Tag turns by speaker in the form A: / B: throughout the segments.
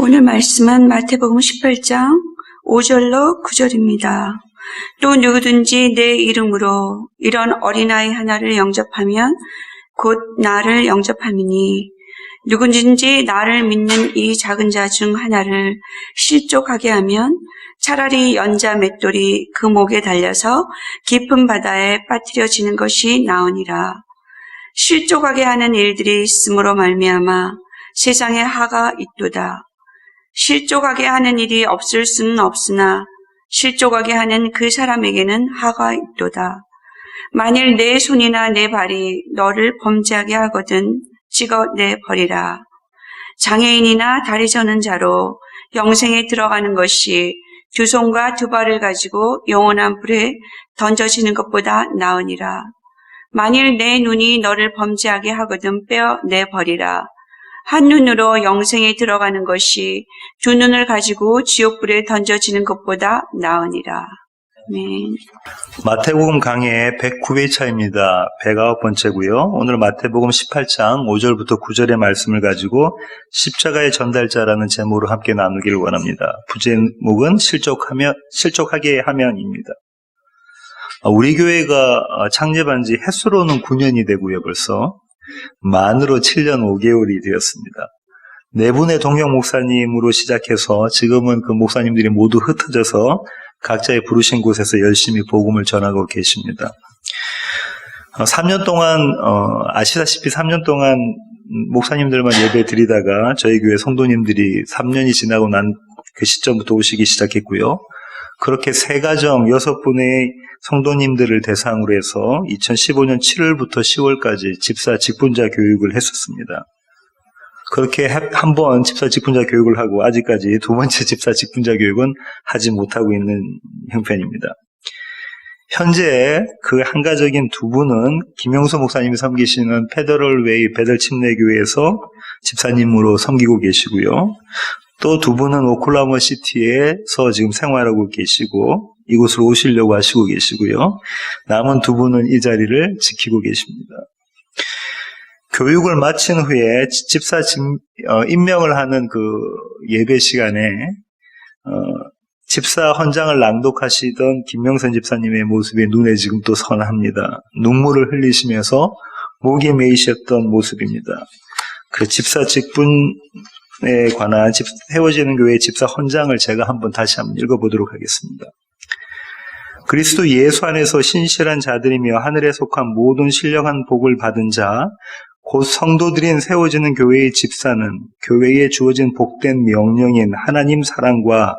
A: 오늘 말씀은 마태복음 18장 5절로 9절입니다. 또 누구든지 내 이름으로 이런 어린아이 하나를 영접하면 곧 나를 영접함이니 누구든지 나를 믿는 이 작은 자 중 하나를 실족하게 하면 차라리 연자 맷돌이 그 목에 달려서 깊은 바다에 빠뜨려지는 것이 나으니라. 실족하게 하는 일들이 있음으로 말미암아 세상에 화가 있도다. 실족하게 하는 일이 없을 수는 없으나 실족하게 하는 그 사람에게는 화가 있도다. 만일 내 손이나 내 발이 너를 범죄하게 하거든 찍어내버리라. 장애인이나 다리 저는 자로 영생에 들어가는 것이 두 손과 두 발을 가지고 영원한 불에 던져지는 것보다 나으니라. 만일 내 눈이 너를 범죄하게 하거든 빼어내버리라. 한 눈으로 영생에 들어가는 것이 두 눈을 가지고 지옥불에 던져지는 것보다 나으니라. 아멘.
B: 마태복음 강의 109회차입니다. 109번째고요. 오늘 마태복음 18장 5절부터 9절의 말씀을 가지고 십자가의 전달자라는 제목으로 함께 나누기를 원합니다. 부제목은 실족하게 하면입니다. 우리 교회가 창립한 지 햇수로는 9년이 되고요. 벌써 만으로 7년 5개월이 되었습니다. 네 분의 동역 목사님으로 시작해서 지금은 그 목사님들이 모두 흩어져서 각자의 부르신 곳에서 열심히 복음을 전하고 계십니다. 3년 동안 아시다시피 3년 동안 목사님들만 예배 드리다가 저희 교회 성도님들이 3년이 지나고 난 그 시점부터 오시기 시작했고요. 그렇게 세 가정 6분의 성도님들을 대상으로 해서 2015년 7월부터 10월까지 집사 직분자 교육을 했었습니다. 그렇게 한 번 집사 직분자 교육을 하고 아직까지 두 번째 집사 직분자 교육은 하지 못하고 있는 형편입니다. 현재 그 한가적인 두 분은 김영수 목사님이 섬기시는 페더럴웨이 베들침례교회에서 집사님으로 섬기고 계시고요. 또 두 분은 오클라호마 시티에서 지금 생활하고 계시고 이곳으로 오시려고 하시고 계시고요. 남은 두 분은 이 자리를 지키고 계십니다. 교육을 마친 후에 집사 임명을 하는 그 예배 시간에 집사 헌장을 낭독하시던 김명선 집사님의 모습이 눈에 지금 또 선합니다. 눈물을 흘리시면서 목에 메이셨던 모습입니다. 그 집사 직분에 관한 세워지는 교회의 집사 헌장을 제가 다시 한번 읽어보도록 하겠습니다. 그리스도 예수 안에서 신실한 자들이며 하늘에 속한 모든 신령한 복을 받은 자 곧 성도들인 세워지는 교회의 집사는 교회에 주어진 복된 명령인 하나님 사랑과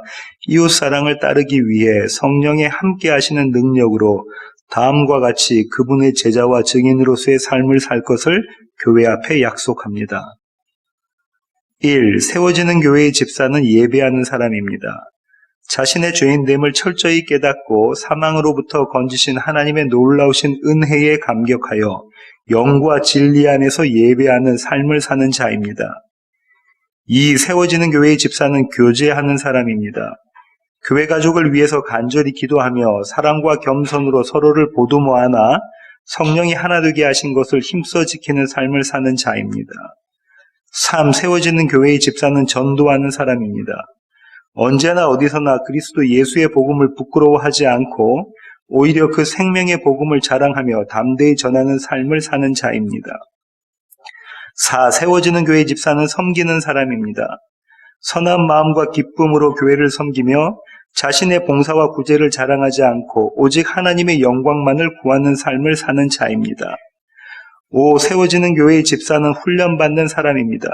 B: 이웃 사랑을 따르기 위해 성령에 함께 하시는 능력으로 다음과 같이 그분의 제자와 증인으로서의 삶을 살 것을 교회 앞에 약속합니다. 1. 세워지는 교회의 집사는 예배하는 사람입니다. 자신의 죄인됨을 철저히 깨닫고 사망으로부터 건지신 하나님의 놀라우신 은혜에 감격하여 영과 진리 안에서 예배하는 삶을 사는 자입니다. 2. 세워지는 교회의 집사는 교제하는 사람입니다. 교회 가족을 위해서 간절히 기도하며 사랑과 겸손으로 서로를 보듬어 안아 성령이 하나 되게 하신 것을 힘써 지키는 삶을 사는 자입니다. 3. 세워지는 교회의 집사는 전도하는 사람입니다. 언제나 어디서나 그리스도 예수의 복음을 부끄러워하지 않고 오히려 그 생명의 복음을 자랑하며 담대히 전하는 삶을 사는 자입니다. 4. 세워지는 교회의 집사는 섬기는 사람입니다. 선한 마음과 기쁨으로 교회를 섬기며 자신의 봉사와 구제를 자랑하지 않고 오직 하나님의 영광만을 구하는 삶을 사는 자입니다. 5. 세워지는 교회의 집사는 훈련받는 사람입니다.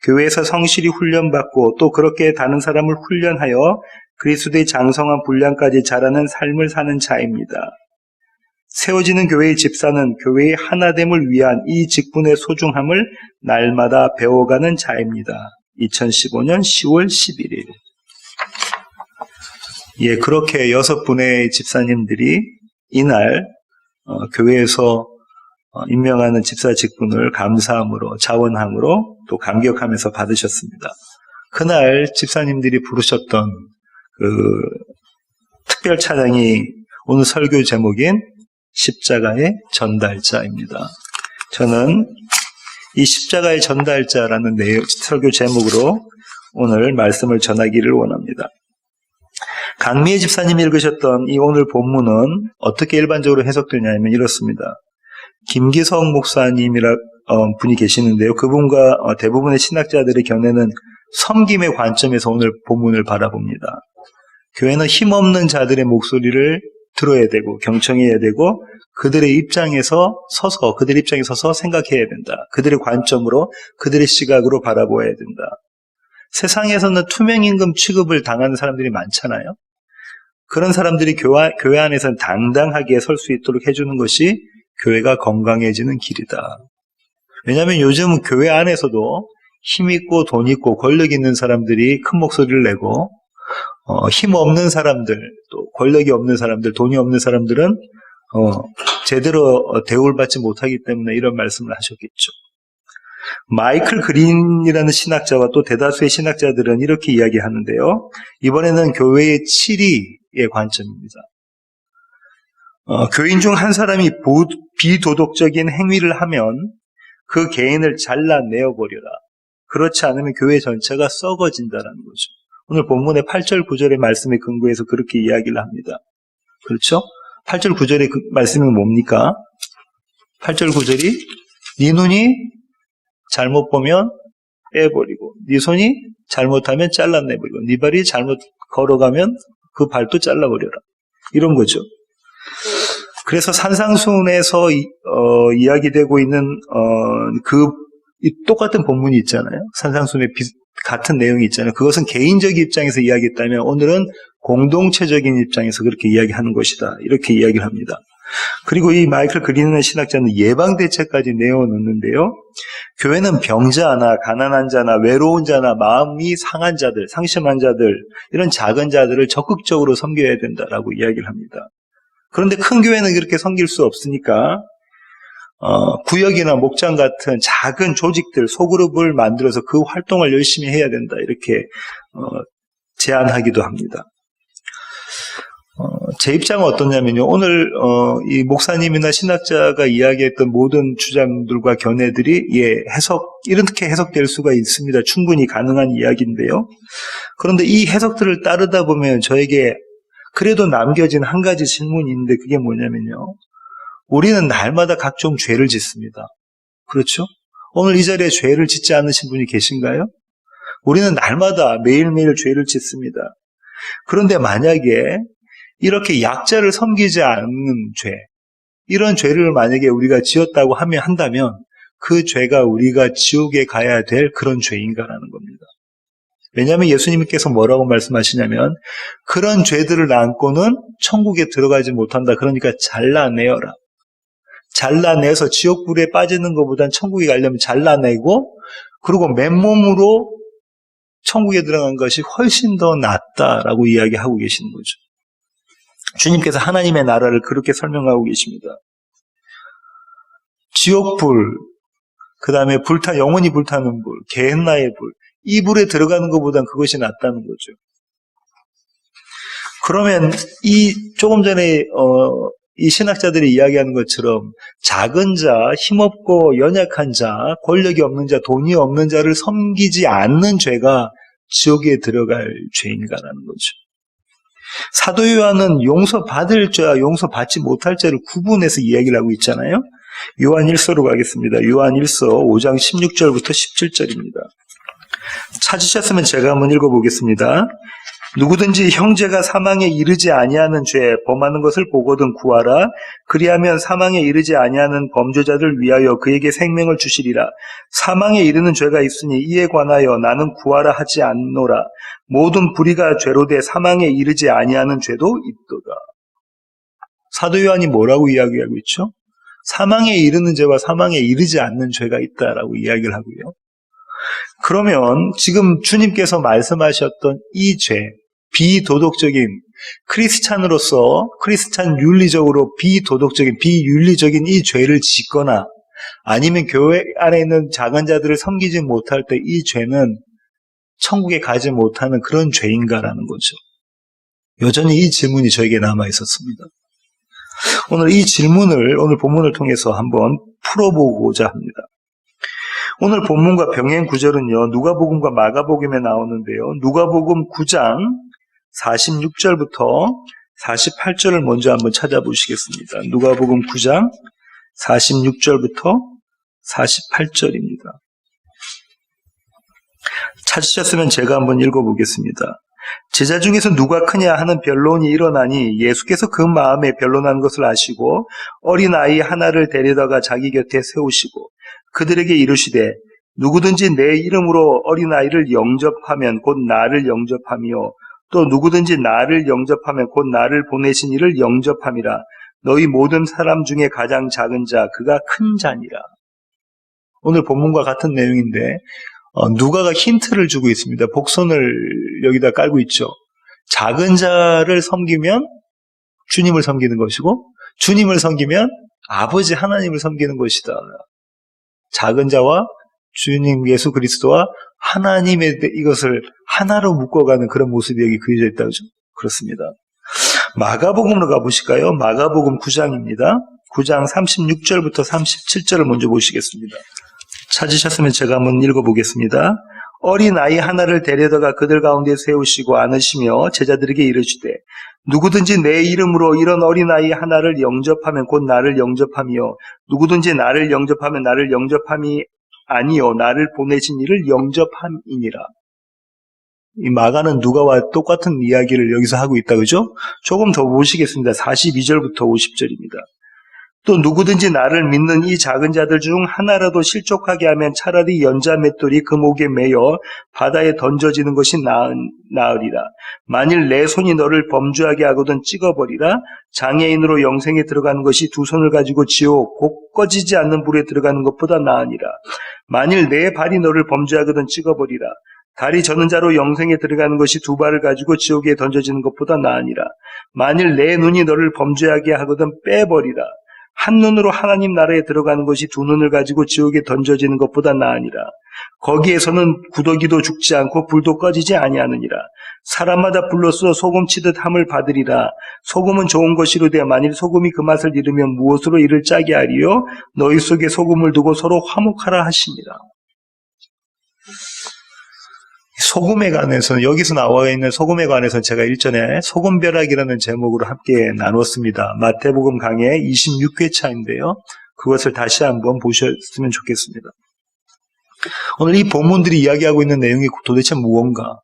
B: 교회에서 성실히 훈련받고 또 그렇게 다른 사람을 훈련하여 그리스도의 장성한 분량까지 자라는 삶을 사는 자입니다. 세워지는 교회의 집사는 교회의 하나됨을 위한 이 직분의 소중함을 날마다 배워가는 자입니다. 2015년 10월 11일. 그렇게 6분의 집사님들이 이날 교회에서 임명하는 집사 직분을 감사함으로 자원함으로 또 감격하면서 받으셨습니다. 그날 집사님들이 부르셨던 그 특별 찬양이 오늘 설교 제목인 십자가의 전달자입니다. 저는 이 십자가의 전달자라는 설교 제목으로 오늘 말씀을 전하기를 원합니다. 강미애 집사님이 읽으셨던 이 오늘 본문은 어떻게 일반적으로 해석되냐면 이렇습니다. 김기성 목사님이라 분이 계시는데요. 그분과 대부분의 신학자들의 견해는 섬김의 관점에서 오늘 본문을 바라봅니다. 교회는 힘없는 자들의 목소리를 들어야 되고 경청해야 되고 그들의 입장에서 서서 생각해야 된다. 그들의 관점으로 그들의 시각으로 바라보아야 된다. 세상에서는 투명임금 취급을 당하는 사람들이 많잖아요. 그런 사람들이 교회 안에서는 당당하게 설 수 있도록 해주는 것이 교회가 건강해지는 길이다. 왜냐하면 요즘은 교회 안에서도 힘 있고 돈 있고 권력 있는 사람들이 큰 목소리를 내고 힘 없는 사람들, 또 권력이 없는 사람들, 돈이 없는 사람들은 제대로 대우를 받지 못하기 때문에 이런 말씀을 하셨겠죠. 마이클 그린이라는 신학자와 또 대다수의 신학자들은 이렇게 이야기하는데요. 이번에는 교회의 치리의 관점입니다. 교인 중 한 사람이 비도덕적인 행위를 하면 그 개인을 잘라내어버려라. 그렇지 않으면 교회 전체가 썩어진다는 거죠. 오늘 본문의 8절 9절의 말씀에 근거해서 그렇게 이야기를 합니다. 그렇죠? 8절 9절의 그 말씀은 뭡니까? 8절 9절이 네 눈이 잘못 보면 빼버리고 네 손이 잘못하면 잘라내버리고 네 발이 잘못 걸어가면 그 발도 잘라버려라. 이런 거죠. 그래서 산상순에서 이야기되고 있는 똑같은 본문이 있잖아요. 산상순의 같은 내용이 있잖아요. 그것은 개인적 입장에서 이야기했다면 오늘은 공동체적인 입장에서 그렇게 이야기하는 것이다. 이렇게 이야기를 합니다. 그리고 이 마이클 그린의 신학자는 예방대책까지 내어놓는데요. 교회는 병자나 가난한 자나 외로운 자나 마음이 상한 자들, 상심한 자들, 이런 작은 자들을 적극적으로 섬겨야 된다라고 이야기를 합니다. 그런데 큰 교회는 그렇게 섬길 수 없으니까 구역이나 목장 같은 작은 조직들, 소그룹을 만들어서 그 활동을 열심히 해야 된다. 이렇게 제안하기도 합니다. 제 입장은 어떠냐면요. 오늘 이 목사님이나 신학자가 이야기했던 모든 주장들과 견해들이 이렇게 해석될 수가 있습니다. 충분히 가능한 이야기인데요. 그런데 이 해석들을 따르다 보면 저에게 그래도 남겨진 한 가지 질문이 있는데 그게 뭐냐면요. 우리는 날마다 각종 죄를 짓습니다. 그렇죠? 오늘 이 자리에 죄를 짓지 않으신 분이 계신가요? 우리는 날마다 매일매일 죄를 짓습니다. 그런데 만약에 이렇게 약자를 섬기지 않는 죄, 이런 죄를 만약에 우리가 지었다고 한다면 그 죄가 우리가 지옥에 가야 될 그런 죄인가라는 겁니다. 왜냐하면 예수님께서 뭐라고 말씀하시냐면 그런 죄들을 안고는 천국에 들어가지 못한다. 그러니까 잘라내어라. 잘라내서 지옥불에 빠지는 것보단 천국에 가려면 잘라내고 그리고 맨몸으로 천국에 들어간 것이 훨씬 더 낫다라고 이야기하고 계시는 거죠. 주님께서 하나님의 나라를 그렇게 설명하고 계십니다. 지옥불, 그 다음에 영원히 불타는 불, 게헨나의 불, 이 불에 들어가는 것보단 그것이 낫다는 거죠. 그러면 조금 전에 이 신학자들이 이야기하는 것처럼 작은 자, 힘없고 연약한 자, 권력이 없는 자, 돈이 없는 자를 섬기지 않는 죄가 지옥에 들어갈 죄인가라는 거죠. 사도 요한은 용서받을 죄와 용서받지 못할 죄를 구분해서 이야기를 하고 있잖아요. 요한 1서로 가겠습니다. 요한 1서 5장 16절부터 17절입니다. 찾으셨으면 제가 한번 읽어보겠습니다. 누구든지 형제가 사망에 이르지 아니하는 죄 범하는 것을 보거든 구하라. 그리하면 사망에 이르지 아니하는 범죄자들 위하여 그에게 생명을 주시리라. 사망에 이르는 죄가 있으니 이에 관하여 나는 구하라 하지 않노라. 모든 불의가 죄로 돼 사망에 이르지 아니하는 죄도 있도다. 사도 요한이 뭐라고 이야기하고 있죠? 사망에 이르는 죄와 사망에 이르지 않는 죄가 있다라고 이야기를 하고요. 그러면 지금 주님께서 말씀하셨던 이 죄, 비도덕적인 크리스찬으로서 크리스찬 윤리적으로 비윤리적인 이 죄를 짓거나 아니면 교회 안에 있는 작은 자들을 섬기지 못할 때 이 죄는 천국에 가지 못하는 그런 죄인가라는 거죠. 여전히 이 질문이 저에게 남아 있었습니다. 오늘 이 질문을 오늘 본문을 통해서 한번 풀어보고자 합니다. 오늘 본문과 병행 구절은요, 누가복음과 마가복음에 나오는데요. 누가복음 9장 46절부터 48절을 먼저 한번 찾아보시겠습니다. 누가복음 9장 46절부터 48절입니다. 찾으셨으면 제가 한번 읽어보겠습니다. 제자 중에서 누가 크냐 하는 변론이 일어나니 예수께서 그 마음에 변론한 것을 아시고 어린아이 하나를 데려다가 자기 곁에 세우시고 그들에게 이르시되 누구든지 내 이름으로 어린아이를 영접하면 곧 나를 영접하며 또 누구든지 나를 영접하면 곧 나를 보내신 이를 영접함이라. 너희 모든 사람 중에 가장 작은 자 그가 큰 자니라. 오늘 본문과 같은 내용인데 누가가 힌트를 주고 있습니다. 복선을 여기다 깔고 있죠. 작은 자를 섬기면 주님을 섬기는 것이고 주님을 섬기면 아버지 하나님을 섬기는 것이다. 작은 자와 주님 예수 그리스도와 하나님의 이것을 하나로 묶어가는 그런 모습이 여기 그려져 있다고 그렇습니다. 마가복음으로 가보실까요? 마가복음 9장입니다. 9장 36절부터 37절을 먼저 보시겠습니다. 찾으셨으면 제가 한번 읽어보겠습니다. 어린아이 하나를 데려다가 그들 가운데 세우시고 안으시며 제자들에게 이르시되 누구든지 내 이름으로 이런 어린아이 하나를 영접하면 곧 나를 영접하며 누구든지 나를 영접하면 나를 영접함이 아니요 나를 보내신 이를 영접함이니라. 이 마가는 누가와 똑같은 이야기를 여기서 하고 있다 그죠? 조금 더 보시겠습니다. 42절부터 50절입니다. 또 누구든지 나를 믿는 이 작은 자들 중 하나라도 실족하게 하면 차라리 연자 맷돌이 그 목에 매여 바다에 던져지는 것이 나으리라. 만일 내 손이 너를 범죄하게 하거든 찍어버리라. 장애인으로 영생에 들어가는 것이 두 손을 가지고 지옥 곧 꺼지지 않는 불에 들어가는 것보다 나으니라. 만일 내 발이 너를 범죄하거든 찍어버리라. 다리 저는 자로 영생에 들어가는 것이 두 발을 가지고 지옥에 던져지는 것보다 나으니라. 만일 내 눈이 너를 범죄하게 하거든 빼버리라. 한 눈으로 하나님 나라에 들어가는 것이 두 눈을 가지고 지옥에 던져지는 것보다 나으니라. 거기에서는 구더기도 죽지 않고 불도 꺼지지 아니하느니라. 사람마다 불로써 소금 치듯 함을 받으리라. 소금은 좋은 것이로되 만일 소금이 그 맛을 잃으면 무엇으로 이를 짜게 하리요? 너희 속에 소금을 두고 서로 화목하라 하시니라. 소금에 관해서는 여기서 나와 있는 소금에 관해서는 제가 일전에 소금벼락이라는 제목으로 함께 나눴습니다. 마태복음 강의 26회차인데요. 그것을 다시 한번 보셨으면 좋겠습니다. 오늘 이 본문들이 이야기하고 있는 내용이 도대체 무언가?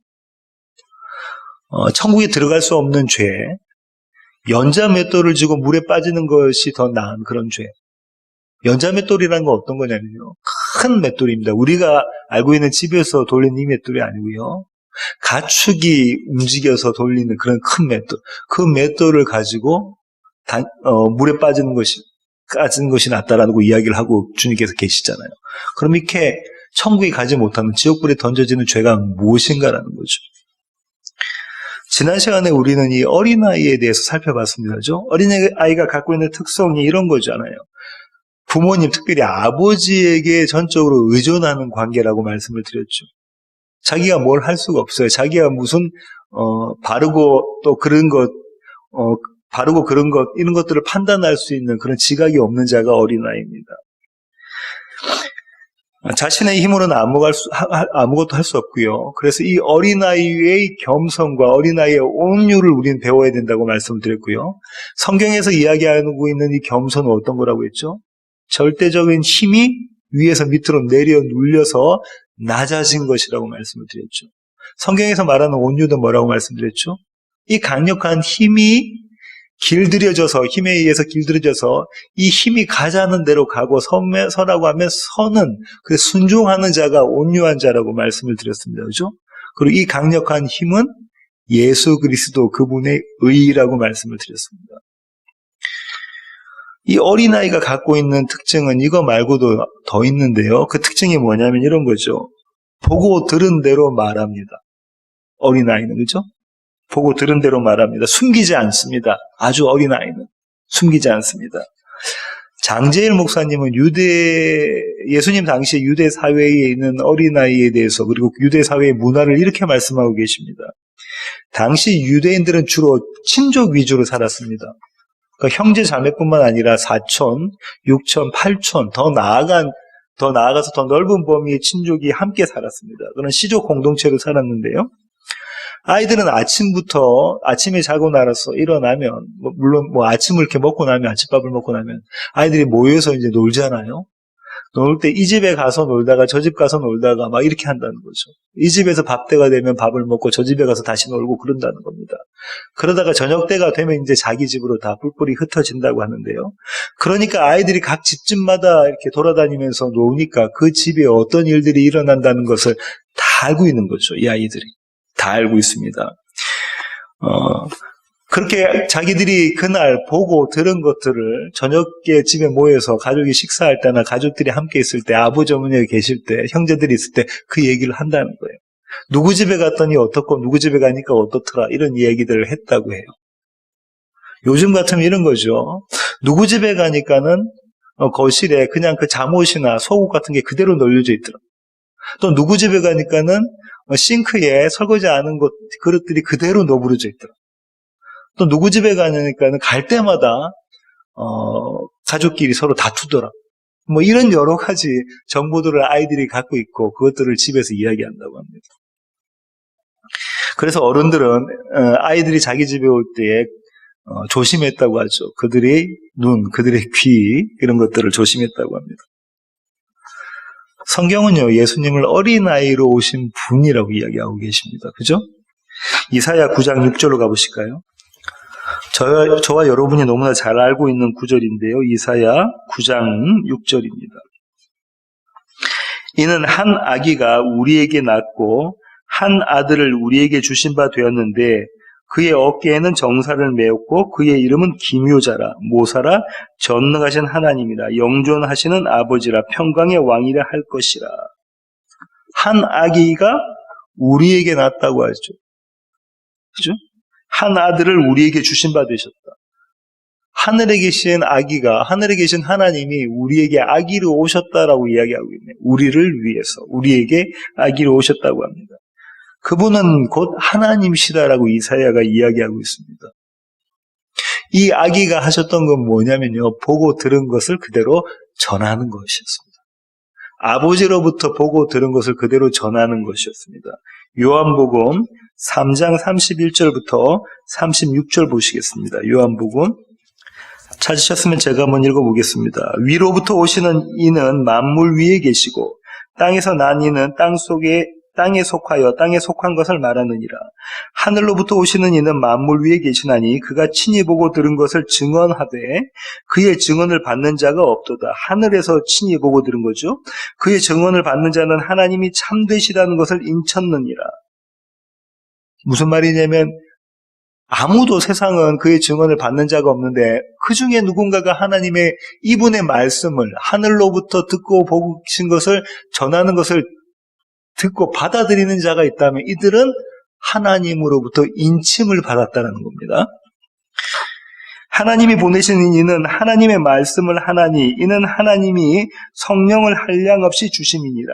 B: 천국에 들어갈 수 없는 죄, 연자 맷돌을 쥐고 물에 빠지는 것이 더 나은 그런 죄. 연자 맷돌이라는 건 어떤 거냐면요. 큰 맷돌입니다. 우리가 알고 있는 집에서 돌리는 이 맷돌이 아니고요. 가축이 움직여서 돌리는 그런 큰 맷돌. 그 맷돌을 가지고 물에 빠지는 것이 낫다라고 이야기를 하고 주님께서 계시잖아요. 그럼 이렇게 천국에 가지 못하는 지옥불에 던져지는 죄가 무엇인가라는 거죠. 지난 시간에 우리는 이 어린아이에 대해서 살펴봤습니다. 그죠? 어린아이가 갖고 있는 특성이 이런 거잖아요. 부모님, 특별히 아버지에게 전적으로 의존하는 관계라고 말씀을 드렸죠. 자기가 뭘 할 수가 없어요. 자기가 무슨 바르고 또 그런 것, 바르고 그런 것 이런 것들을 판단할 수 있는 그런 지각이 없는 자가 어린아이입니다. 자신의 힘으로는 아무것도 할 수 없고요. 그래서 이 어린아이의 겸손과 어린아이의 온유를 우리는 배워야 된다고 말씀을 드렸고요. 성경에서 이야기하고 있는 이 겸손은 어떤 거라고 했죠? 절대적인 힘이 위에서 밑으로 내려 눌려서 낮아진 것이라고 말씀을 드렸죠. 성경에서 말하는 온유도 뭐라고 말씀드렸죠? 이 강력한 힘이 힘에 의해서 길들여져서 이 힘이 가자는 대로 가고 서라고 하면 서는 그 순종하는 자가 온유한 자라고 말씀을 드렸습니다. 그죠? 그리고 이 강력한 힘은 예수 그리스도 그분의 의라고 말씀을 드렸습니다. 이 어린아이가 갖고 있는 특징은 이거 말고도 더 있는데요. 그 특징이 뭐냐면 이런 거죠. 보고 들은 대로 말합니다. 어린아이는, 그죠? 보고 들은 대로 말합니다. 숨기지 않습니다. 아주 어린아이는 숨기지 않습니다. 장제일 목사님은 예수님 당시에 유대 사회에 있는 어린아이에 대해서 그리고 유대 사회의 문화를 이렇게 말씀하고 계십니다. 당시 유대인들은 주로 친족 위주로 살았습니다. 그러니까 형제 자매뿐만 아니라 사촌, 육촌, 팔촌 더 나아간 더 나아가서 더 넓은 범위의 친족이 함께 살았습니다. 그런 시족 공동체로 살았는데요. 아이들은 아침에 자고 나서 일어나면, 물론 아침을 이렇게 먹고 나면, 아침밥을 먹고 나면, 아이들이 모여서 이제 놀잖아요. 놀 때 이 집에 가서 놀다가 저 집 가서 놀다가 막 이렇게 한다는 거죠. 이 집에서 밥 때가 되면 밥을 먹고 저 집에 가서 다시 놀고 그런다는 겁니다. 그러다가 저녁 때가 되면 이제 자기 집으로 다 뿔뿔이 흩어진다고 하는데요. 그러니까 아이들이 각 집집마다 이렇게 돌아다니면서 노니까 그 집에 어떤 일들이 일어난다는 것을 다 알고 있는 거죠. 이 아이들이. 다 알고 있습니다. 그렇게 자기들이 그날 보고 들은 것들을 저녁에 집에 모여서 가족이 식사할 때나 가족들이 함께 있을 때, 아버지 어머니가 계실 때, 형제들이 있을 때 그 얘기를 한다는 거예요. 누구 집에 갔더니 어떻고 누구 집에 가니까 어떻더라, 이런 얘기들을 했다고 해요. 요즘 같으면 이런 거죠. 누구 집에 가니까는 거실에 그냥 그 잠옷이나 속옷 같은 게 그대로 널려져 있더라. 또 누구 집에 가니까는 싱크에 설거지 안 한 그릇들이 그대로 너부러져 있더라. 또 누구 집에 가니까는 갈 때마다 가족끼리 서로 다투더라. 뭐 이런 여러 가지 정보들을 아이들이 갖고 있고 그것들을 집에서 이야기한다고 합니다. 그래서 어른들은 아이들이 자기 집에 올 때에 조심했다고 하죠. 그들의 눈, 그들의 귀, 이런 것들을 조심했다고 합니다. 성경은요, 예수님을 어린아이로 오신 분이라고 이야기하고 계십니다. 그죠? 이사야 9장 6절로 가보실까요? 저와 여러분이 너무나 잘 알고 있는 구절인데요. 이사야 9장 6절입니다. 이는 한 아기가 우리에게 낳고 한 아들을 우리에게 주신 바 되었는데 그의 어깨에는 정사를 메었고 그의 이름은 기묘자라 모사라 전능하신 하나님이라 영존하시는 아버지라 평강의 왕이라 할 것이라. 한 아기가 우리에게 낳았다고 하죠. 그죠? 한 아들을 우리에게 주신 바 되셨다. 하늘에 계신 아기가, 하늘에 계신 하나님이 우리에게 아기로 오셨다라고 이야기하고 있네요. 우리를 위해서, 우리에게 아기로 오셨다고 합니다. 그분은 곧 하나님이시다라고 이사야가 이야기하고 있습니다. 이 아기가 하셨던 건 뭐냐면요, 보고 들은 것을 그대로 전하는 것이었습니다. 아버지로부터 보고 들은 것을 그대로 전하는 것이었습니다. 요한복음 3장 31절부터 36절 보시겠습니다. 요한복음 찾으셨으면 제가 한번 읽어보겠습니다. 위로부터 오시는 이는 만물 위에 계시고 땅에서 난 이는 땅에 속하여 땅에 속한 것을 말하느니라. 하늘로부터 오시는 이는 만물 위에 계시나니 그가 친히 보고 들은 것을 증언하되 그의 증언을 받는 자가 없도다. 하늘에서 친히 보고 들은 거죠. 그의 증언을 받는 자는 하나님이 참되시다는 것을 인쳤느니라. 무슨 말이냐면 아무도 세상은 그의 증언을 받는 자가 없는데 그 중에 누군가가 하나님의 이분의 말씀을 하늘로부터 듣고 보신 것을 전하는 것을 듣고 받아들이는 자가 있다면 이들은 하나님으로부터 인침을 받았다는 겁니다. 하나님이 보내신 이는 하나님의 말씀을 하나니 이는 하나님이 성령을 한량없이 주심이니라.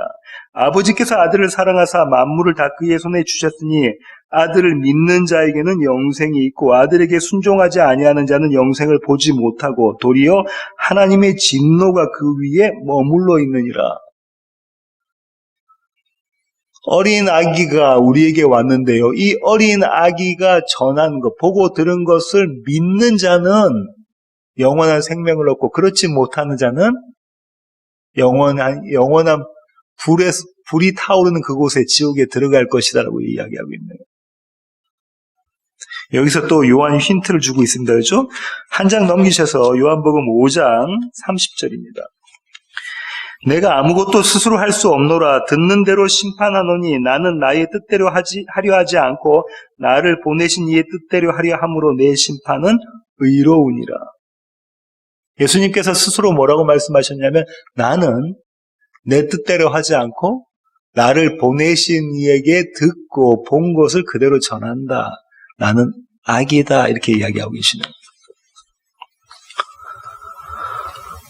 B: 아버지께서 아들을 사랑하사 만물을 다 그의 손에 주셨으니 아들을 믿는 자에게는 영생이 있고 아들에게 순종하지 아니하는 자는 영생을 보지 못하고 도리어 하나님의 진노가 그 위에 머물러 있느니라. 어린 아기가 우리에게 왔는데요. 이 어린 아기가 전한 것, 보고 들은 것을 믿는 자는 영원한 생명을 얻고 그렇지 못하는 자는 영원한 불이 타오르는 그곳에 지옥에 들어갈 것이다라고 이야기하고 있네요. 여기서 또 요한이 힌트를 주고 있습니다. 그렇죠? 한 장 넘기셔서 요한복음 5장 30절입니다. 내가 아무것도 스스로 할 수 없노라. 듣는 대로 심판하노니 나는 나의 뜻대로 하려 하지 않고 나를 보내신 이의 뜻대로 하려 함으로 내 심판은 의로우니라. 예수님께서 스스로 뭐라고 말씀하셨냐면 나는 내 뜻대로 하지 않고 나를 보내신 이에게 듣고 본 것을 그대로 전한다. 나는 악이다. 이렇게 이야기하고 계시네요.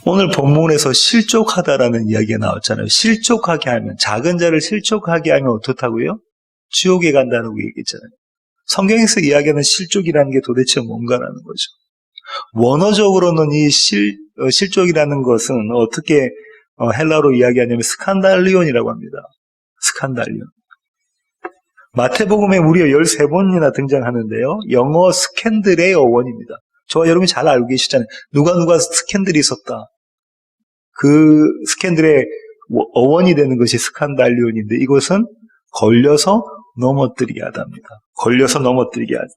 B: 오늘 본문에서 실족하다라는 이야기가 나왔잖아요. 실족하게 하면, 작은 자를 실족하게 하면 어떻다고요? 지옥에 간다고 얘기했잖아요. 성경에서 이야기하는 실족이라는 게 도대체 뭔가라는 거죠. 원어적으로는 이 실족이라는 것은 어떻게 헬라로 이야기하냐면 스칸달리온이라고 합니다. 스칸달리온. 마태복음에 무려 13번이나 등장하는데요. 영어 스캔들의 어원입니다. 저와 여러분이 잘 알고 계시잖아요. 누가 스캔들이 있었다. 그 스캔들의 어원이 되는 것이 스칸달리온인데 이것은 걸려서 넘어뜨리게 하답니다. 걸려서 넘어뜨리게 하다.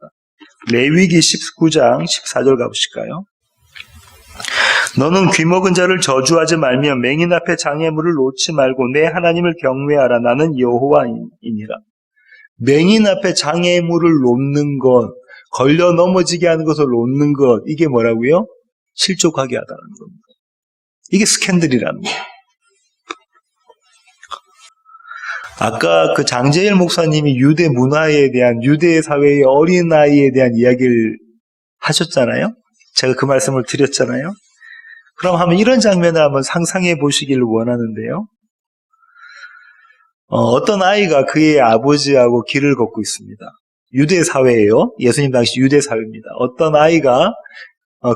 B: 레위기 19장 14절 가보실까요? 너는 귀먹은 자를 저주하지 말며 맹인 앞에 장애물을 놓지 말고 내 하나님을 경외하라. 나는 여호와이니라. 맹인 앞에 장애물을 놓는 것, 걸려 넘어지게 하는 것을 놓는 것, 이게 뭐라고요? 실족하게 하다는 겁니다. 이게 스캔들이라는 거예요. 아까 그 장제일 목사님이 유대 문화에 대한, 유대 사회의 어린아이에 대한 이야기를 하셨잖아요. 제가 그 말씀을 드렸잖아요. 그럼 한번 이런 장면을 한번 상상해 보시기를 원하는데요. 어떤 아이가 그의 아버지하고 길을 걷고 있습니다. 유대 사회예요. 예수님 당시 유대 사회입니다. 어떤 아이가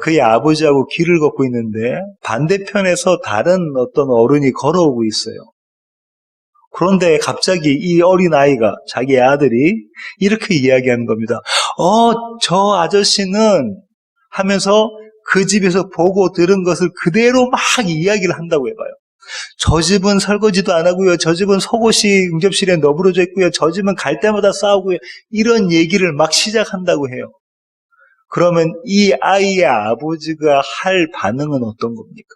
B: 그의 아버지하고 길을 걷고 있는데 반대편에서 다른 어떤 어른이 걸어오고 있어요. 그런데 갑자기 이 어린 아이가, 자기 아들이 이렇게 이야기하는 겁니다. 저 아저씨는 하면서 그 집에서 보고 들은 것을 그대로 막 이야기를 한다고 해봐요. 저 집은 설거지도 안 하고요. 저 집은 속옷이 응접실에 너부러져 있고요. 저 집은 갈 때마다 싸우고요. 이런 얘기를 막 시작한다고 해요. 그러면 이 아이의 아버지가 할 반응은 어떤 겁니까?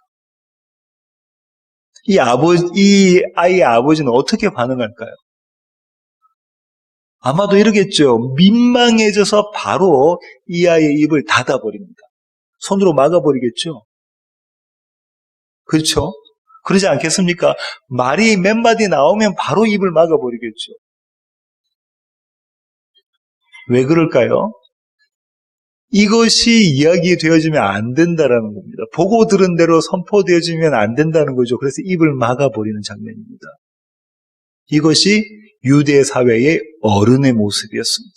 B: 이 아이의 아버지는 어떻게 반응할까요? 아마도 이러겠죠. 민망해져서 바로 이 아이의 입을 닫아버립니다. 손으로 막아버리겠죠. 그렇죠? 그러지 않겠습니까? 말이 몇 마디 나오면 바로 입을 막아버리겠죠. 왜 그럴까요? 이것이 이야기되어지면 안 된다는 겁니다. 보고 들은 대로 선포되어지면 안 된다는 거죠. 그래서 입을 막아버리는 장면입니다. 이것이 유대 사회의 어른의 모습이었습니다.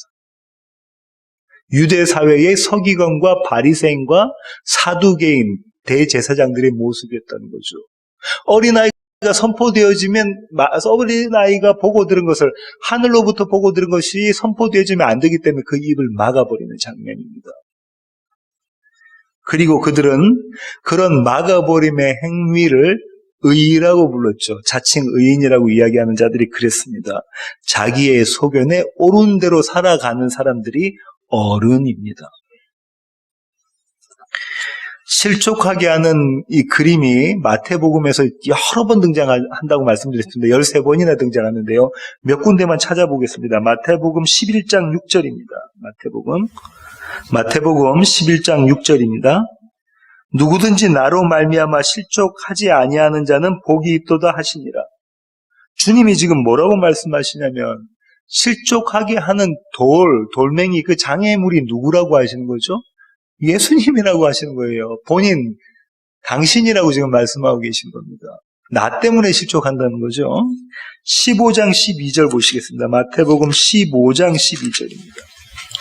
B: 유대 사회의 서기관과 바리새인과 사두개인, 대제사장들의 모습이었다는 거죠. 어린아이가 선포되어지면, 어린아이가 보고 들은 것을, 하늘로부터 보고 들은 것이 선포되어지면 안 되기 때문에 그 입을 막아버리는 장면입니다. 그리고 그들은 그런 막아버림의 행위를 의라고 불렀죠. 자칭 의인이라고 이야기하는 자들이 그랬습니다. 자기의 소견에 옳은 대로 살아가는 사람들이 어른입니다. 실족하게 하는 이 그림이 마태복음에서 여러 번 등장한다고 말씀드렸습니다. 13번이나 등장하는데요. 몇 군데만 찾아보겠습니다. 마태복음 11장 6절입니다. 마태복음 11장 6절입니다. 누구든지 나로 말미암아 실족하지 아니하는 자는 복이 있도다 하시니라. 주님이 지금 뭐라고 말씀하시냐면 실족하게 하는 돌멩이, 그 장애물이 누구라고 하시는 거죠? 예수님이라고 하시는 거예요. 본인, 당신이라고 지금 말씀하고 계신 겁니다. 나 때문에 실족한다는 거죠. 15장 12절 보시겠습니다. 마태복음 15장 12절입니다.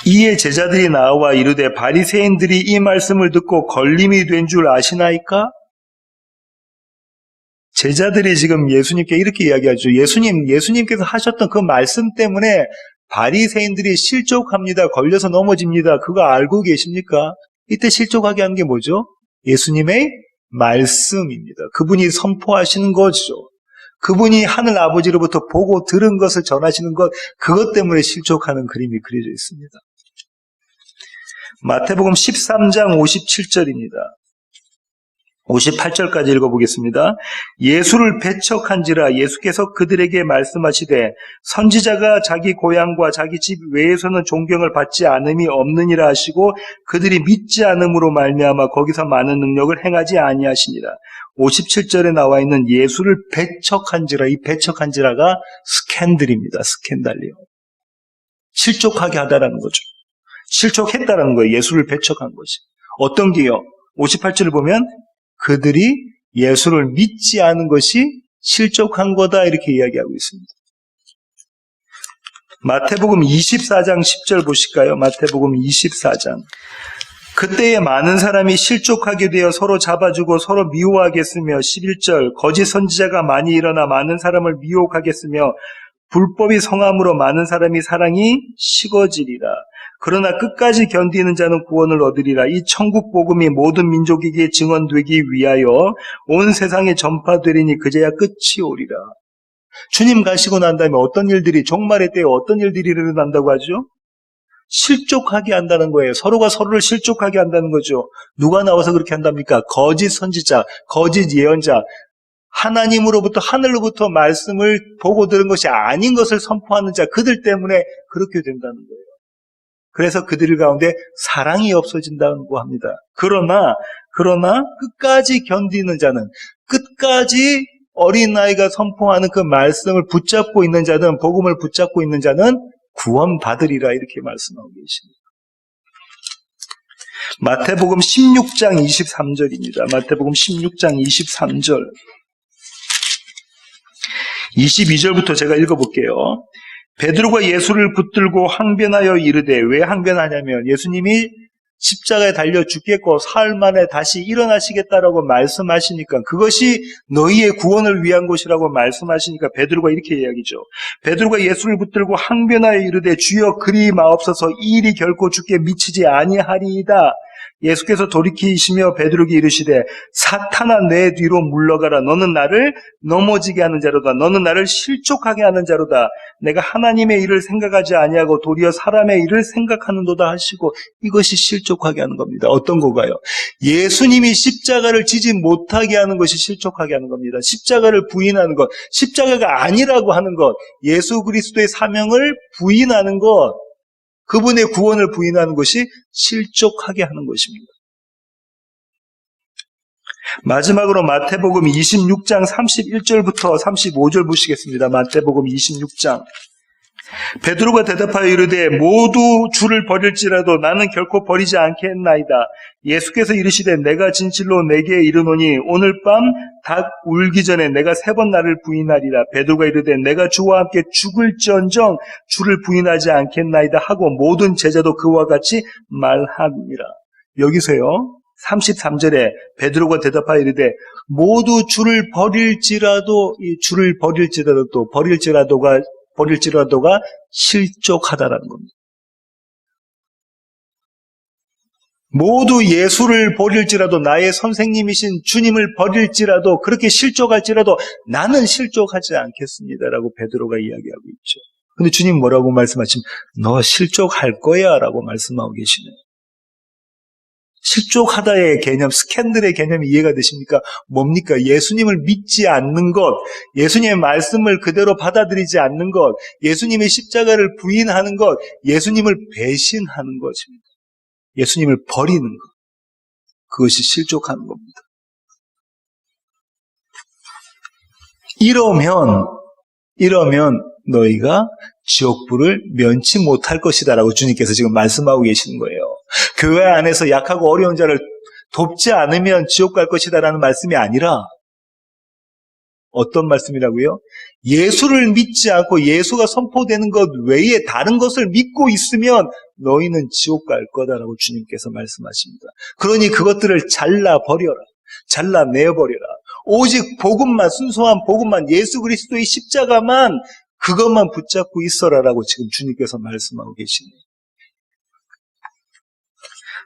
B: 이에 제자들이 나와 이르되 바리새인들이 이 말씀을 듣고 걸림이 된 줄 아시나이까? 제자들이 지금 예수님께 이렇게 이야기하죠. 예수님께서 하셨던 그 말씀 때문에 바리새인들이 실족합니다. 걸려서 넘어집니다. 그거 알고 계십니까? 이때 실족하게 한 게 뭐죠? 예수님의 말씀입니다. 그분이 선포하시는 거죠. 그분이 하늘 아버지로부터 보고 들은 것을 전하시는 것, 그것 때문에 실족하는 그림이 그려져 있습니다. 마태복음 13장 57절입니다. 58절까지 읽어보겠습니다. 예수를 배척한지라 예수께서 그들에게 말씀하시되 선지자가 자기 고향과 자기 집 외에서는 존경을 받지 않음이 없느니라 하시고 그들이 믿지 않음으로 말미암아 거기서 많은 능력을 행하지 아니하시니라. 57절에 나와 있는 예수를 배척한지라, 이 배척한지라가 스캔들입니다. 스캔달리오. 실족하게 하다라는 거죠. 실족했다라는 거예요. 예수를 배척한 것이. 어떤 게요? 58절을 보면 그들이 예수를 믿지 않은 것이 실족한 거다, 이렇게 이야기하고 있습니다. 마태복음 24장 10절 보실까요? 마태복음 24장. 그때에 많은 사람이 실족하게 되어 서로 잡아주고 서로 미워하겠으며 11절 거짓 선지자가 많이 일어나 많은 사람을 미혹하겠으며 불법이 성함으로 많은 사람이 사랑이 식어지리라. 그러나 끝까지 견디는 자는 구원을 얻으리라. 이 천국 복음이 모든 민족에게 증언되기 위하여 온 세상에 전파되리니 그제야 끝이 오리라. 주님 가시고 난 다음에 어떤 일들이, 종말의 때에 어떤 일들이 일어난다고 하죠? 실족하게 한다는 거예요. 서로가 서로를 실족하게 한다는 거죠. 누가 나와서 그렇게 한답니까? 거짓 선지자, 거짓 예언자, 하나님으로부터, 하늘로부터 말씀을 보고 들은 것이 아닌 것을 선포하는 자, 그들 때문에 그렇게 된다는 거예요. 그래서 그들 가운데 사랑이 없어진다고 합니다. 그러나 끝까지 견디는 자는, 끝까지 어린아이가 선포하는 그 말씀을 붙잡고 있는 자는, 복음을 붙잡고 있는 자는 구원받으리라, 이렇게 말씀하고 계십니다. 마태복음 16장 23절입니다. 마태복음 16장 23절. 22절부터 제가 읽어볼게요. 베드로가 예수를 붙들고 항변하여 이르되, 왜 항변하냐면 예수님이 십자가에 달려 죽겠고 사흘 만에 다시 일어나시겠다라고 말씀하시니까, 그것이 너희의 구원을 위한 것이라고 말씀하시니까 베드로가 이렇게 이야기죠. 베드로가 예수를 붙들고 항변하여 이르되, 주여 그리 마옵소서, 이 일이 결코 주께 미치지 아니하리이다. 예수께서 돌이키시며 베드로에게 이르시되, 사탄아 내 뒤로 물러가라. 너는 나를 넘어지게 하는 자로다. 너는 나를 실족하게 하는 자로다. 내가 하나님의 일을 생각하지 아니하고 도리어 사람의 일을 생각하는도다 하시고, 이것이 실족하게 하는 겁니다. 어떤 거가요? 예수님이 십자가를 지지 못하게 하는 것이 실족하게 하는 겁니다. 십자가를 부인하는 것, 십자가가 아니라고 하는 것, 예수 그리스도의 사명을 부인하는 것, 그분의 구원을 부인하는 것이 실족하게 하는 것입니다. 마지막으로 마태복음 26장 31절부터 35절 보시겠습니다. 마태복음 26장. 베드로가 대답하여 이르되, 모두 주를 버릴지라도 나는 결코 버리지 않겠나이다. 예수께서 이르시되, 내가 진실로 내게 이르노니 오늘 밤 닭 울기 전에 내가 3번 나를 부인하리라. 베드로가 이르되, 내가 주와 함께 죽을지언정 주를 부인하지 않겠나이다 하고 모든 제자도 그와 같이 말하니라. 여기서요 33절에 베드로가 대답하여 이르되, 모두 주를 버릴지라도, 이 주를 버릴지라도가 실족하다라는 겁니다. 모두 예수를 버릴지라도, 나의 선생님이신 주님을 버릴지라도, 그렇게 실족할지라도 나는 실족하지 않겠습니다라고 베드로가 이야기하고 있죠. 근데 주님 뭐라고 말씀하시면, 너 실족할 거야 라고 말씀하고 계시네요. 실족하다의 개념, 스캔들의 개념이 이해가 되십니까? 뭡니까? 예수님을 믿지 않는 것, 예수님의 말씀을 그대로 받아들이지 않는 것, 예수님의 십자가를 부인하는 것, 예수님을 배신하는 것입니다. 예수님을 버리는 것, 그것이 실족하는 겁니다. 이러면 너희가 지옥불을 면치 못할 것이다 라고 주님께서 지금 말씀하고 계시는 거예요. 교회 안에서 약하고 어려운 자를 돕지 않으면 지옥 갈 것이다 라는 말씀이 아니라, 어떤 말씀이라고요? 예수를 믿지 않고 예수가 선포되는 것 외에 다른 것을 믿고 있으면 너희는 지옥 갈 거다라고 주님께서 말씀하십니다. 그러니 그것들을 잘라내버려라. 오직 복음만, 순수한 복음만, 예수 그리스도의 십자가만, 그것만 붙잡고 있어라라고 지금 주님께서 말씀하고 계시네요.